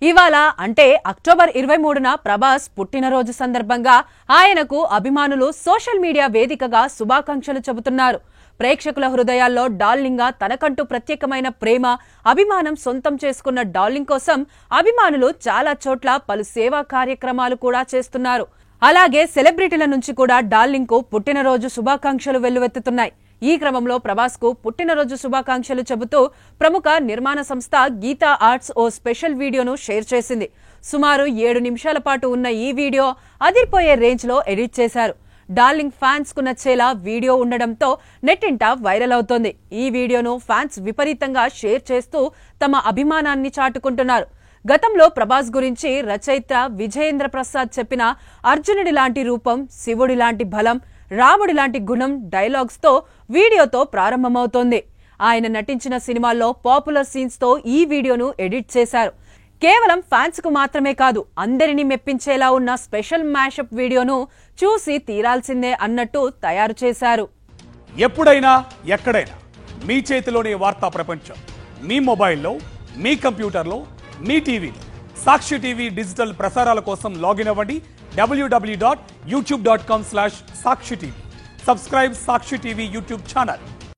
ఇవాళ అంటే అక్టోబర్ 23న ప్రభాస్ పుట్టినరోజు సందర్భంగా ఆయనకు అభిమానులు సోషల్ మీడియా వేదికగా శుభాకాంక్షలు చెబుతున్నారు. ప్రేక్షకుల హృదయాల్లో డార్లింగ్ గా తనకంటూ ప్రత్యేకమైన ప్రేమ, అభిమానం సొంతం చేసుకున్న డార్లింగ్ కోసం అభిమానులు చాలా చోట్ల పలు సేవా కార్యక్రమాలు కూడా చేస్తున్నారు. అలాగే సెలబ్రిటీల నుంచి కూడా డార్లింగ్ కు పుట్టినరోజు శుభాకాంక్షలు వెల్లువెత్తుతున్నాయి. ఈ క్రమంలో ప్రభాస్ కు పుట్టినరోజు శుభాకాంక్షలు చెబుతూ ప్రముఖ నిర్మాణ సంస్థ గీతా ఆర్ట్స్ ఓ స్పెషల్ వీడియోను షేర్ చేసింది. సుమారు 7 నిమిషాల పాటు ఉన్న ఈ వీడియో అదిరిపోయే రేంజ్ లో ఎడిట్ చేశారు. డార్లింగ్ ఫ్యాన్స్ కు నచ్చేలా వీడియో ఉండడంతో నెట్టింట వైరల్ అవుతోంది. ఈ వీడియోను ఫ్యాన్స్ విపరీతంగా షేర్ చేస్తూ తమ అభిమానాన్ని చాటుకుంటున్నారు. గతంలో ప్రభాస్ గురించి రచయిత విజయేంద్ర ప్రసాద్ చెప్పిన అర్జునుడి లాంటి రూపం, శివుడి లాంటి బలం, రాముడి లాంటి గుణం డైలాగ్స్ తో వీడియోతో ప్రారంభమవుతోంది. ఆయన నటించిన సినిమాల్లో పాపులర్ సీన్స్ తో ఈ వీడియోను ఎడిట్ చేశారు. కేవలం ఫ్యాన్స్ కు మాత్రమే కాదు, అందరినీ మెప్పించేలా ఉన్న స్పెషల్ మ్యాషప్ వీడియోను చూసి తీరాల్సిందే అన్నట్టు తయారు చేశారు. ఎప్పుడైనా ఎక్కడైనా మీ చేతిలోనే వార్తా ప్రపంచం. మీ మొబైల్లో, మీ కంప్యూటర్లో, మీ టీవీలో సాక్షి టీవీ డిజిటల్ ప్రసారాల కోసం లాగిన్ అవ్వండి. www.youtube.com/sakshi TV. Subscribe Sakshi TV YouTube channel.